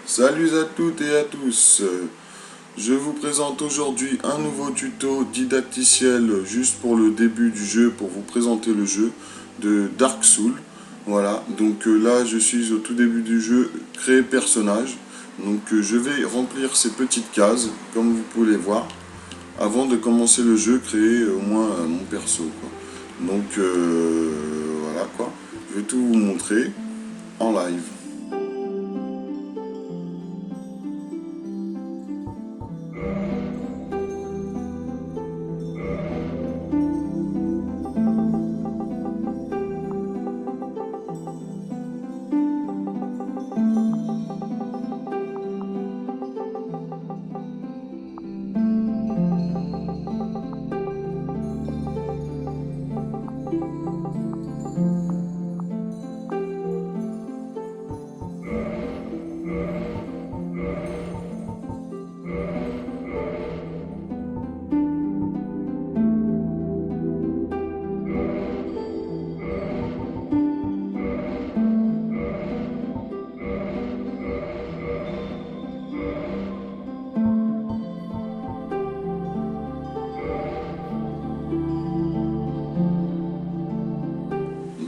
Salut à toutes et à tous. Je vous présente aujourd'hui un nouveau tuto didacticiel juste pour le début du jeu, pour vous présenter le jeu de Dark Souls. Voilà, donc là je suis au tout début du jeu, créer personnage. Donc je vais remplir ces petites cases, comme vous pouvez les voir, avant de commencer le jeu, créer au moins mon perso, quoi. Donc voilà quoi, je vais tout vous montrer en live.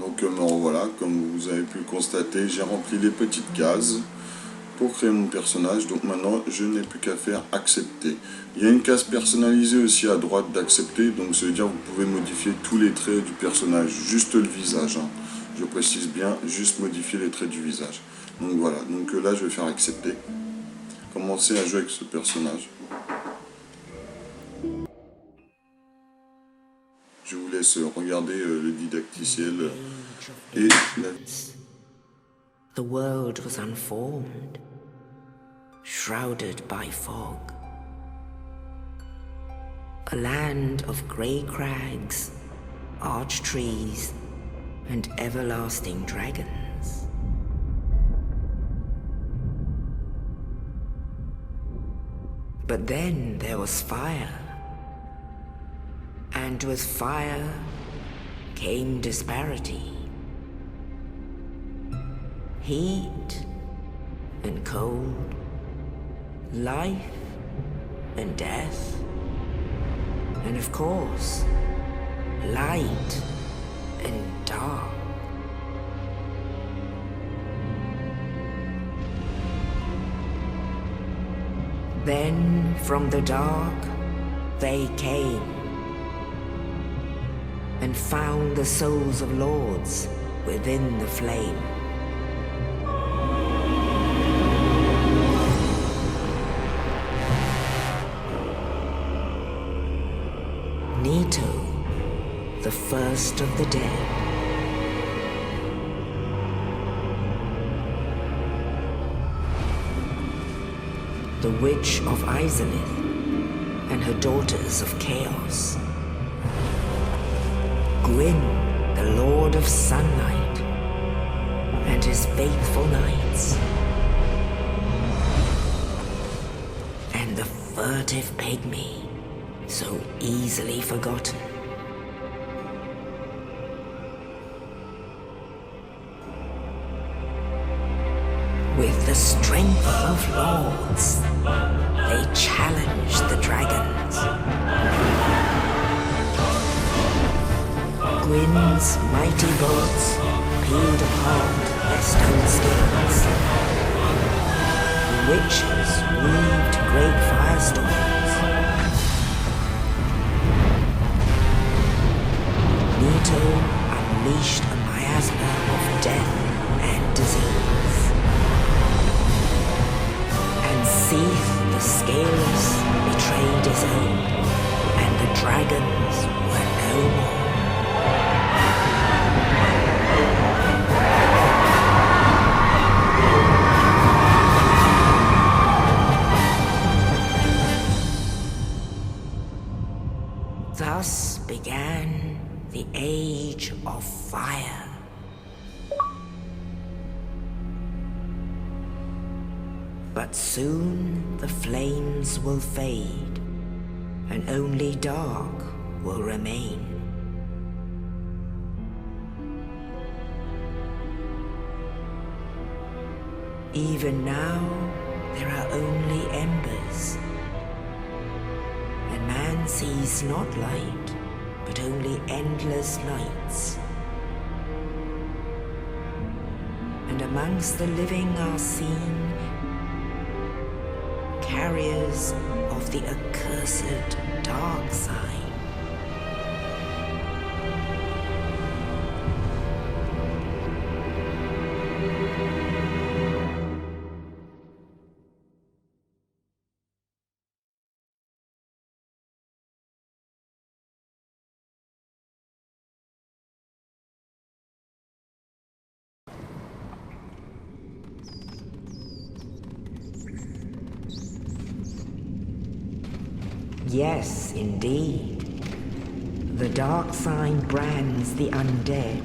Donc me revoilà, comme vous avez pu le constater, j'ai rempli les petites cases pour créer mon personnage. Donc maintenant, je n'ai plus qu'à faire accepter. Il y a une case personnalisée aussi à droite d'accepter, donc ça veut dire que vous pouvez modifier tous les traits du personnage, juste le visage, hein. Je précise bien, juste modifier les traits du visage. Donc voilà, donc là je vais faire accepter. Commencer à jouer avec ce personnage. Je vous laisse regarder le didacticiel et la... The world was unformed, shrouded by fog. A land of grey crags, arch trees, and everlasting dragons. But then there was fire. And with fire came disparity. Heat and cold, life and death, and of course, light and dark. Then from the dark they came and found the souls of lords within the flame. Nito, the first of the dead. The Witch of Izalith and her daughters of Chaos. Gwyn, the Lord of Sunlight, and his faithful knights. And the furtive pygmy, so easily forgotten. With the strength of lords, they challenged the dragons. Gwyn's mighty bolts peeled apart their stone skins. The witches weaved great firestorms. Nito unleashed a miasma of death and disease. And Seath the Scaleless betrayed his own, and the dragons were no more. Thus began the Age of Fire. But soon the flames will fade, and only dark will remain. Even now, there are only embers. And man sees not light, but only endless nights. And amongst the living are seen carriers of the accursed dark sign. Yes, indeed. The dark sign brands the undead.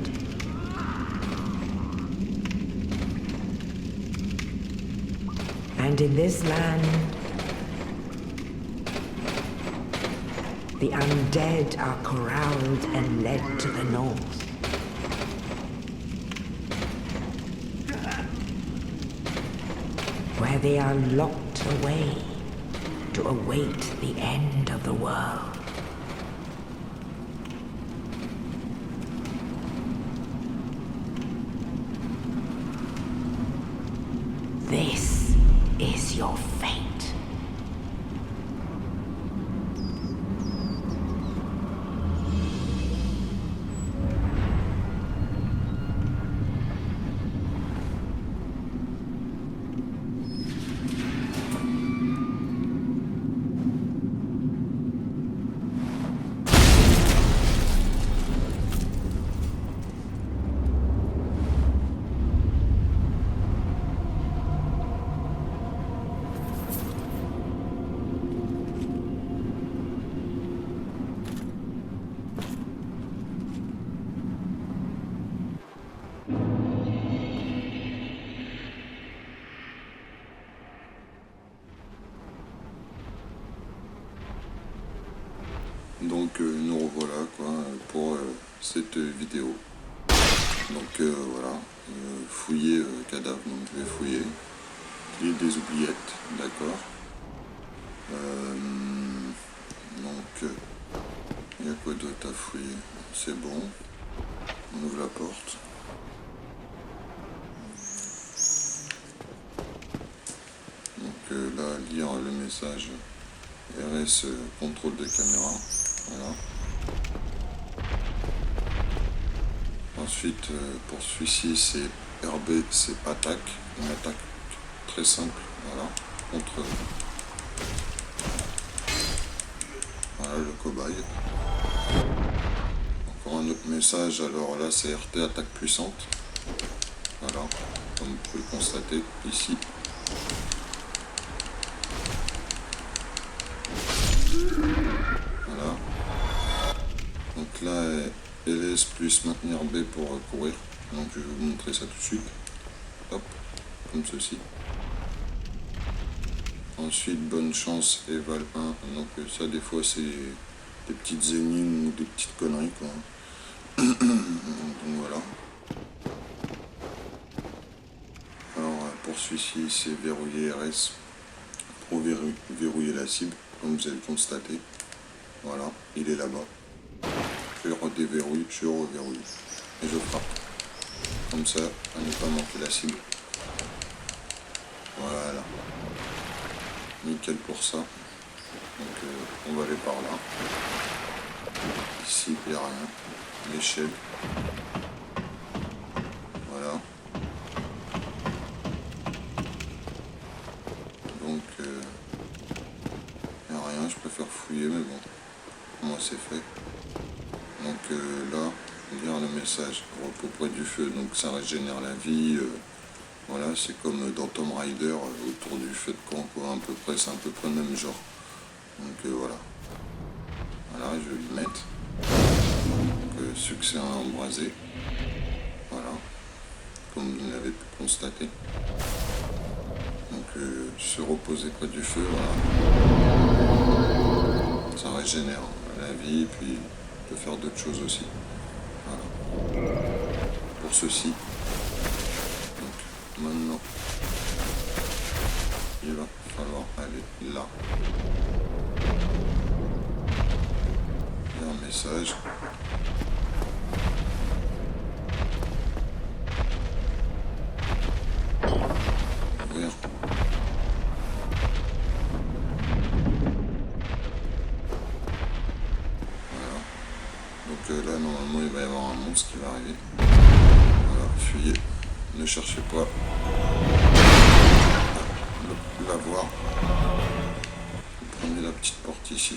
And in this land, the undead are corralled and led to the north. Where they are locked away to await the end of the world. This is your fate. Donc nous revoilà quoi pour cette vidéo. Donc voilà, fouiller cadavre, donc je vais fouiller. Il y a des oubliettes, d'accord. Donc il y a quoi d'autre à fouiller? C'est bon. On ouvre la porte. Donc là, lire le message RS contrôle de caméra. Voilà. Ensuite, pour celui-ci, c'est RB, c'est attaque. Une attaque très simple. Voilà. Contre. Voilà le cobaye. Encore un autre message. Alors là, c'est RT attaque puissante. Voilà. Comme vous pouvez le constater ici. Voilà. Donc là, LS plus maintenir B pour courir. Donc je vais vous montrer ça tout de suite. Hop, comme ceci. Ensuite, bonne chance, Eval 1. Donc ça, des fois, c'est des petites énigmes ou des petites conneries, quoi. Donc voilà. Alors pour celui-ci, c'est verrouiller RS pour verrouiller la cible, comme vous avez constaté. Voilà, il est là-bas. Je redéverrouille, je reverrouille. Et je frappe. Comme ça, à ne pas manquer la cible. Voilà. Nickel pour ça. Donc on va aller par là. Ici, il n'y a rien. L'échelle. Voilà. Donc il n'y a rien, je préfère fouiller, mais bon. Moi c'est fait. Donc là, lire le message, repos près du feu, donc ça régénère la vie. Voilà, c'est comme dans Tomb Raider, autour du feu de camp, quoi, à peu près, c'est à peu près le même genre. Donc voilà. Voilà, je vais le mettre. Donc succès à embraser. Voilà. Comme vous l'avez pu constater. Donc se reposer près du feu, voilà. Ça régénère la vie, et puis peut faire d'autres choses aussi. Voilà. Pour ceci. Donc maintenant, il va Voilà. Il y a un message. Ouvrir. Voilà. Donc là, normalement, il va y avoir un monstre qui va arriver. Voilà, fuyez. Ne cherchez pas. La voir. Vous prenez la petite porte ici.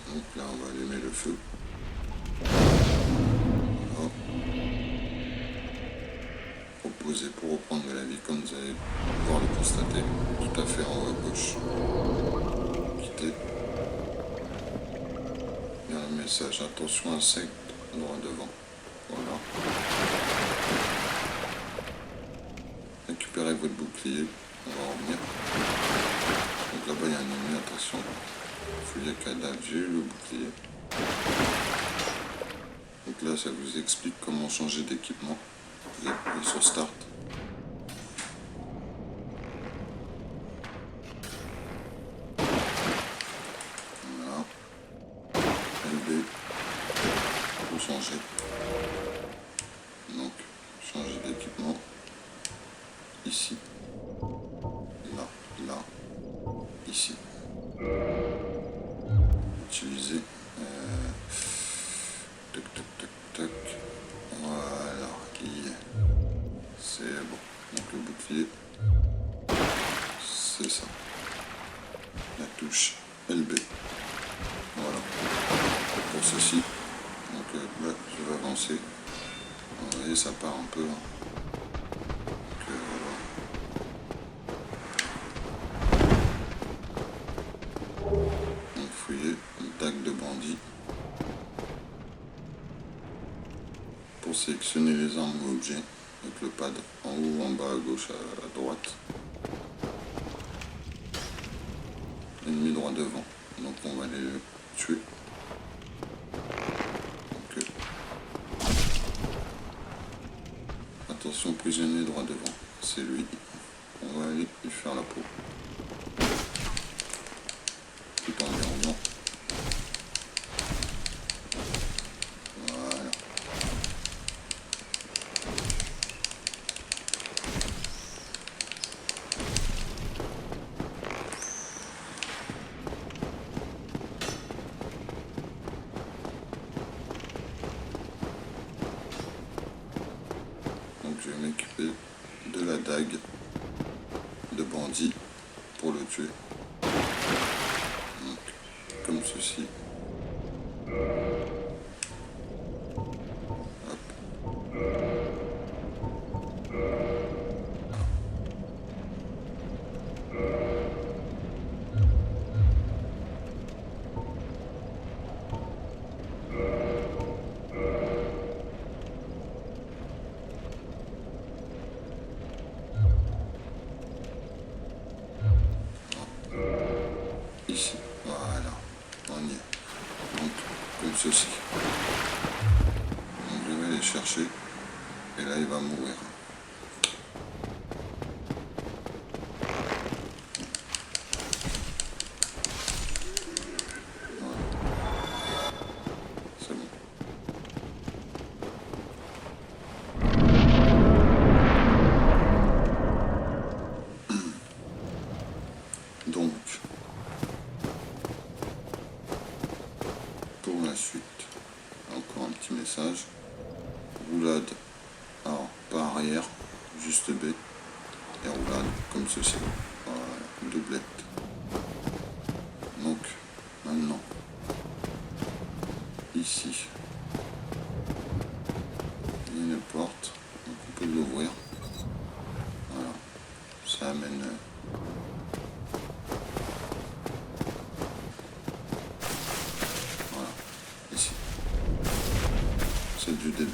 Donc là, on va allumer le feu. Voilà. Proposer pour reprendre de la vie, comme vous allez pouvoir le constater, tout à fait en haut à gauche. Quitter. Il y a un message, attention insectes, droit devant. Voilà. Récupérez votre bouclier, on va revenir. Donc là-bas il y a un ennemi, attention. Fouiller cadavre, j'ai eu le bouclier. Donc là ça vous explique comment changer d'équipement. Vous appuyez sur Start. Voilà. LB. Pour changer. Donc changer d'équipement. Ici. Là. Là. Ici. Utiliser. Tac, tac, tac, tac. Voilà. C'est bon. Donc le bouclier. C'est ça. La touche LB. Voilà. Pour ceci. Donc là, je vais avancer. Vous voyez, ça part un peu. Donc voilà. Donc fouiller une tag de bandit. Pour sélectionner les armes ou objets, avec le pad en haut, en bas, à gauche, à droite. Ennemi droit devant. Donc on va les tuer. Donc, attention, prisonnier droit devant. C'est lui. On va aller lui faire la peau. Tout en déroulant. Voilà. Donc je vais m'occuper de la dague de bandit pour le tuer. Donc, comme ceci. Ici, voilà, on y est. Donc, comme ceci. Donc, je vais aller chercher, et là, il va mourir. Voilà. C'est bon. Donc, pour la suite, encore un petit message. Roulade, alors pas arrière, juste B, et roulade comme ceci. Voilà, doublette. Donc, maintenant, ici, il y a une porte, donc on peut l'ouvrir. Voilà, ça amène. Voilà, ici. C'est du début.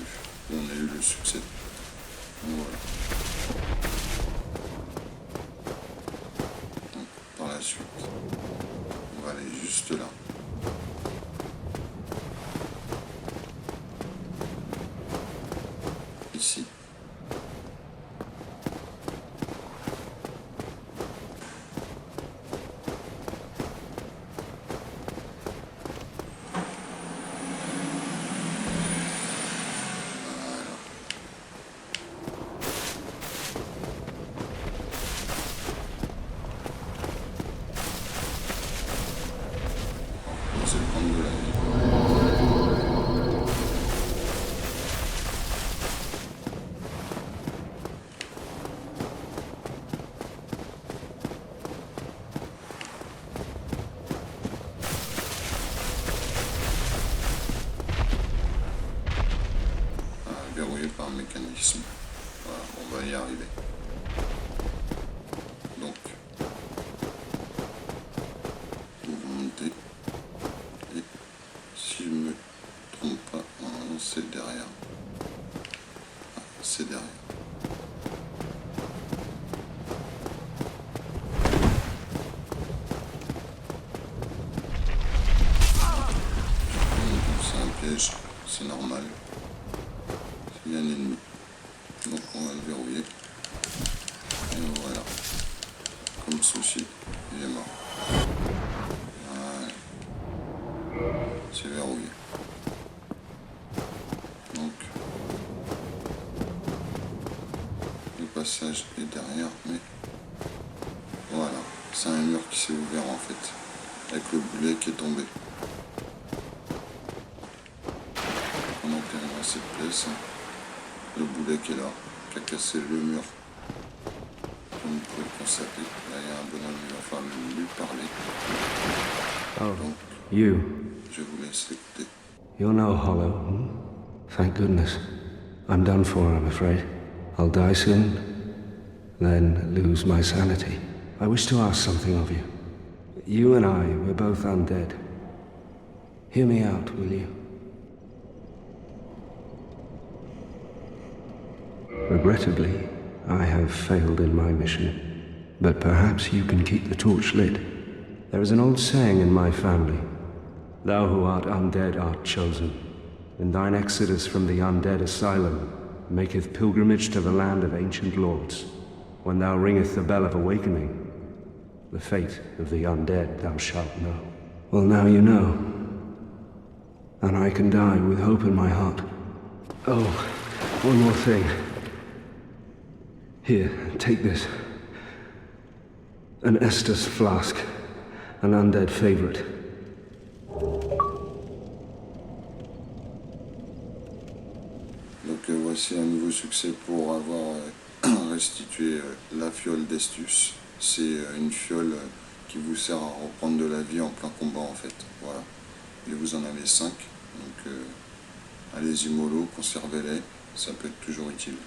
On a eu le succès. Donc, voilà. Donc, par la suite, on va aller juste là. Ici. ici. C'est prendre de la vie. Verrouillé par un mécanisme. Voilà, on va y arriver. Donc, vous montez. Et si je me trompe pas, c'est derrière. Ah, c'est derrière. C'est un piège, c'est normal. Il y a un ennemi. Donc on va le verrouiller. Et voilà. Comme ceci, il est mort. Voilà. C'est verrouillé. Donc le passage est derrière, mais voilà. C'est un mur qui s'est ouvert en fait. Avec le boulet qui est tombé. On enterrera cette place. Le boulet qui est là, qui a cassé le mur. Comme vous pouvez le constater, là il y a un bonhomme, il va falloir lui parler. Oh, Donc, you. je vous laisse l'écouter. You're no hollow. Thank goodness. I'm done for, I'm afraid. I'll die soon, then lose my sanity. I wish to ask something of you. You and I, we're both undead. Hear me out, will you? Regrettably, I have failed in my mission, but perhaps you can keep the torch lit. There is an old saying in my family, "Thou who art undead art chosen, and thine exodus from the undead asylum maketh pilgrimage to the land of ancient lords. When thou ringeth the bell of awakening, the fate of the undead thou shalt know." Well, now you know, and I can die with hope in my heart. Oh, one more thing. Here, take this. An Estus flask, an undead favorite. Donc voici un nouveau succès pour avoir restitué la fiole d'Estus. C'est une fiole qui vous sert à reprendre de la vie en plein combat en fait. Voilà. Et vous en avez 5. Donc allez-y mollo, conservez-les, ça peut être toujours utile.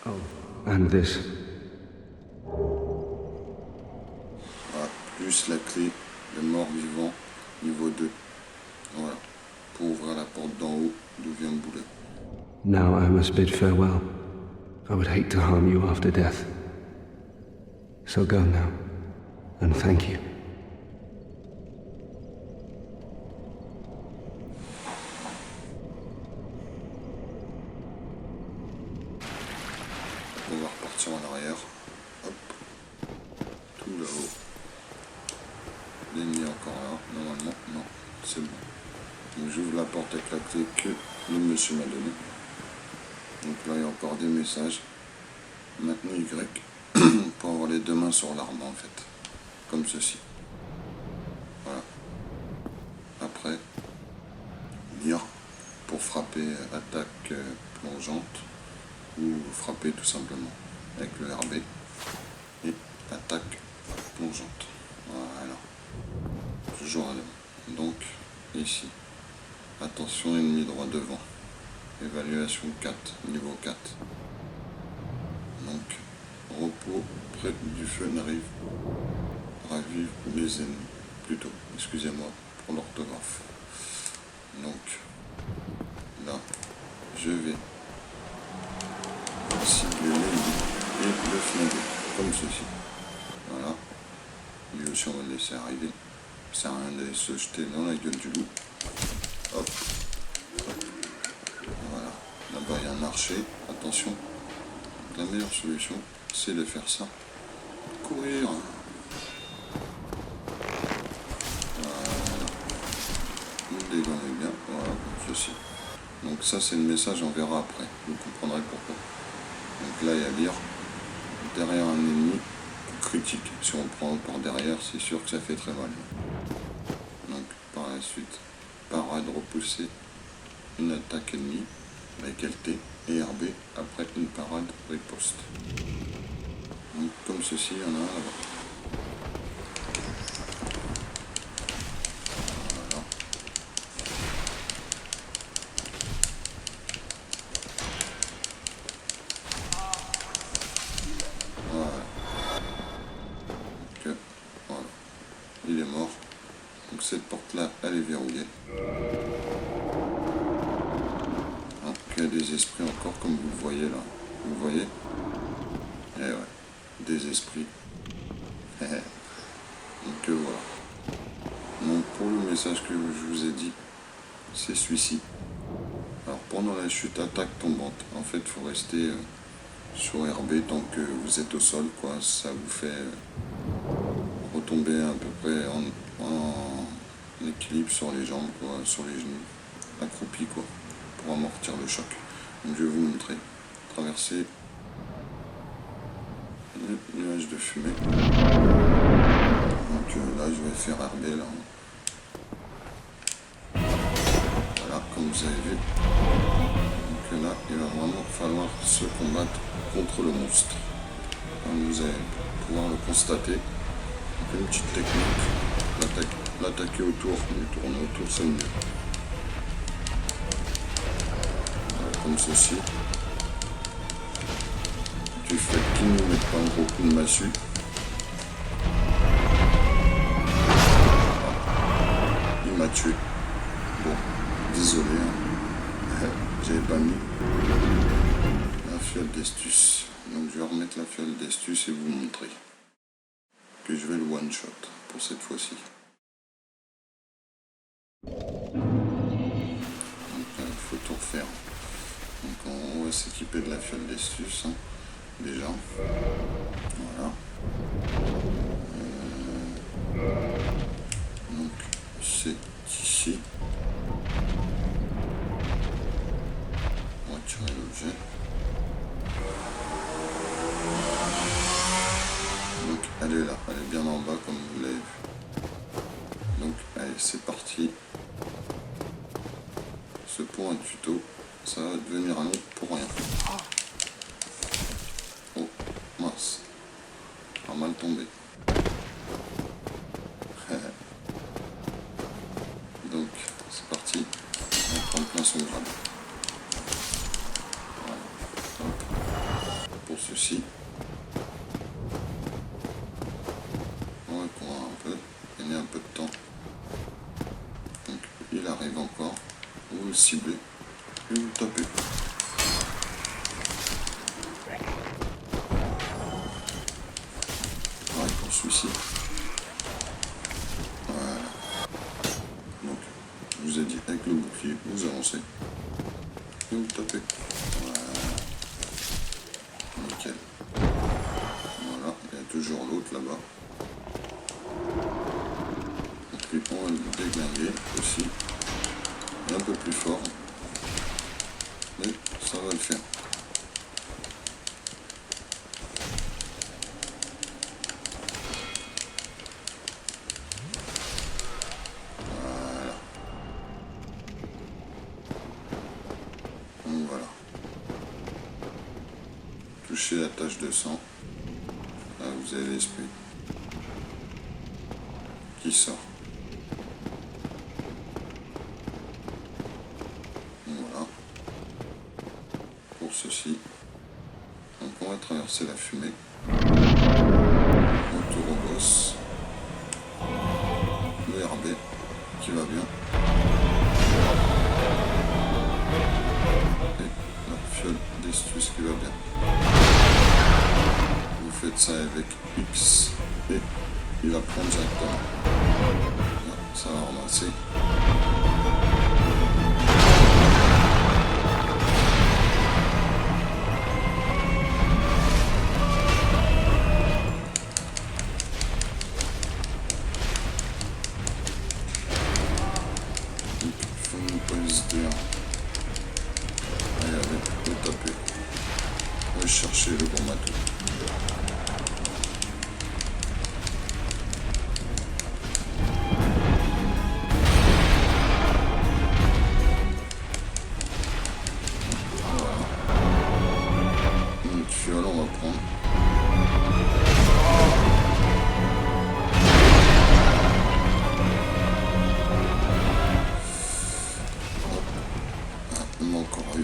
Oh, and this. Voilà. Plus la clé de mort-vivant niveau 2. Voilà. Pour ouvrir la porte d'en haut d'où vient le boulet. Now I must bid farewell. I would hate to harm you after death. So go now, and thank you. On va repartir en arrière. Hop. Tout là-haut. L'ennemi est encore là. Normalement, non. C'est bon. Donc j'ouvre la porte avec la clé que le monsieur m'a donnée. Donc là, il y a encore des messages. Maintenez Y pour avoir les deux mains sur l'arme en fait. Comme ceci. Voilà. Après, lire pour frapper attaque plongeante ou frapper tout simplement avec le RB et attaque plongeante. Voilà. Toujours à l'homme. Donc, ici. Attention, ennemi droit devant. Évaluation 4, niveau 4. Donc, repos près du feu n'arrive. Ravive les ennemis. Plutôt, excusez-moi pour l'orthographe. Donc, là, je vais cibler l'ennemi et le flinguer, comme ceci. Voilà. Lui aussi, on va le laisser arriver. Ça sert à rien d'aller se jeter dans la gueule du loup. Hop. Hop. Voilà. Là-bas, il y a un arc marcher, attention. La meilleure solution, c'est de faire ça. Courir. Voilà. Vous dégagez bien, voilà, comme ceci. Donc ça c'est le message, on verra après. Vous comprendrez pourquoi. Donc là il y a lire. Derrière un ennemi, critique. Si on prend par derrière, c'est sûr que ça fait très mal. Donc par la suite, parade repoussée, une attaque ennemie avec LT et RB, après une parade riposte. Donc comme ceci, il y en a un là-bas. Voilà. Voilà. Donc, voilà. Il est mort. Donc cette porte-là, elle est verrouillée. Il y a des esprits encore, comme vous le voyez là. Vous voyez? Eh ouais, des esprits. Donc voilà. Donc pour le message que je vous ai dit, c'est celui-ci. Alors pendant la chute attaque tombante, en fait il faut rester sur RB tant que vous êtes au sol, quoi. Ça vous fait retomber à peu près en équilibre sur les jambes, quoi, sur les genoux, accroupi, quoi, pour amortir le choc. Donc je vais vous montrer. Traverser le nuage de fumée. Donc là je vais faire RB là. Voilà, comme vous avez vu. Donc là il va vraiment falloir se combattre contre le monstre. Comme vous allez pouvoir le constater. Donc, une petite technique. L'attaquer autour, lui tourner autour, c'est mieux. Voilà, comme ceci. Du fait qu'il ne met pas un gros coup de massue. Il m'a tué. Bon, désolé, hein. J'avais pas mis la fiole d'estus. Donc je vais remettre la fiole d'estus et vous montrer que je vais le one shot pour cette fois-ci. Donc il faut tout refaire. Donc on va s'équiper de la fiole d'estus, hein, déjà. Voilà. Donc c'est ici. On va tirer l'objet. Donc elle est là, elle est bien en bas comme vous l'avez vu. Donc allez, c'est parti. Ce pour un tuto, ça va devenir long pour rien. Oh, mince. Pas mal tombé. Donc, c'est parti. On va prendre plein son grade. Voilà. Donc, pour ceci, on va courir un peu, gagner un peu de temps. Donc, il arrive encore. Vous le ciblez et vous tapez. Pareil pour celui-ci. Voilà. Donc, je vous ai dit avec le bouclier, vous avancez et vous tapez. Voilà. Nickel. Voilà, il y a toujours l'autre là-bas. Donc, lui, on va le déglinguer aussi. Et un peu plus fort. Mais ça va le faire. Voilà. Donc voilà. Touchez la tache de sang. Là vous avez l'esprit qui sort. Voilà. Pour ceci. Donc on va traverser la fumée. Retour au boss. Le RB qui va bien. Et la fiole d'estus qui va bien. Vous faites ça avec X et il va prendre directement. Là, ça va ramasser. pas hésiter. Allez, le taper. On va chercher le bon matou. Une fiole, on va prendre. On a encore eu.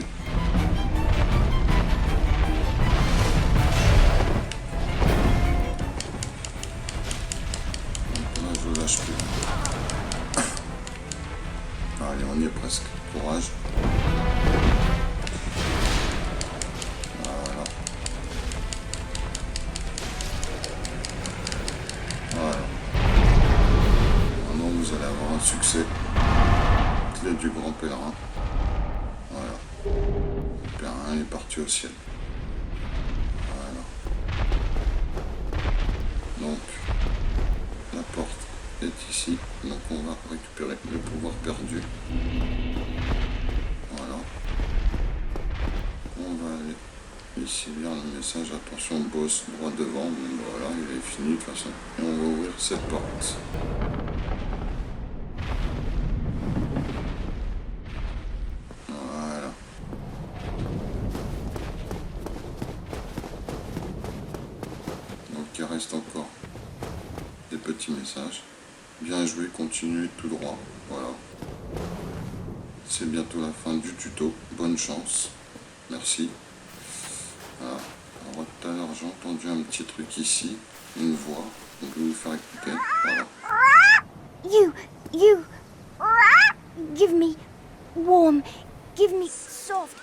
Là, je lâche plus. Allez, on y est presque. Courage. Voilà. Voilà. Maintenant, vous allez avoir un succès. Clé du grand pèlerin. Voilà. Le pèlerin est parti au ciel. Voilà. Donc, la porte est ici. Donc, on va récupérer le pouvoir perdu. Voilà. On va aller ici lire le message. Attention, boss droit devant. Donc, voilà, il est fini de toute façon. Et on va ouvrir cette porte. Voilà. Donc il reste encore des petits messages. Bien joué, continuez tout droit. Voilà. C'est bientôt la fin du tuto. Bonne chance. Merci. Voilà. Alors tout à l'heure j'ai entendu un petit truc ici. Une voix. On peut vous faire écouter. Voilà. You, give me warm, give me soft.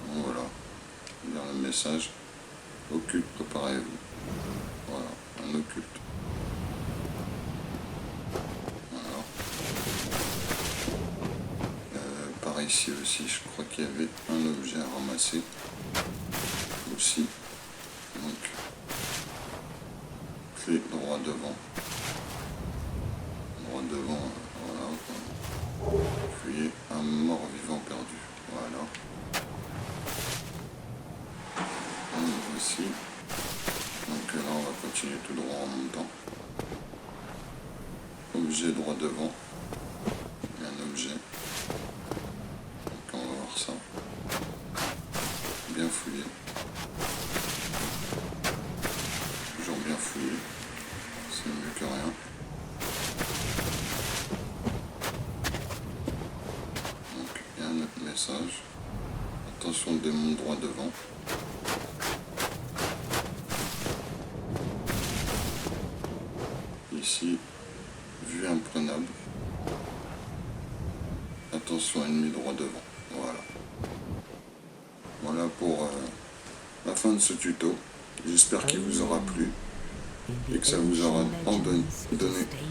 Donc, voilà. Lire le message. Occulte, préparez-vous. Voilà. Un occulte. Voilà. Par ici aussi, je crois qu'il y avait un objet à ramasser. Aussi. Donc, clé droit devant. Droit devant, voilà. Fuyez un mort-vivant perdu. Voilà. Donc ici. Donc là, on va continuer tout droit en montant. Objet droit devant. Il y a un objet. Donc on va voir ça. Bien fouillé. Toujours bien fouillé. C'est mieux que rien. Donc il y a un autre message. Attention, démon droit devant. Ici, vue imprenable. Attention, ennemi droit devant. Voilà. Voilà pour la fin de ce tuto. J'espère qu'il vous aura plu et que ça vous aura donné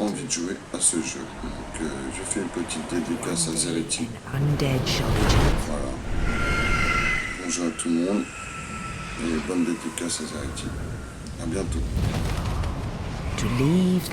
envie de jouer à ce jeu. Donc je fais une petite dédicace à Zereti. Voilà. Bonjour à tout le monde et bonne dédicace à Zereti. À bientôt. To leave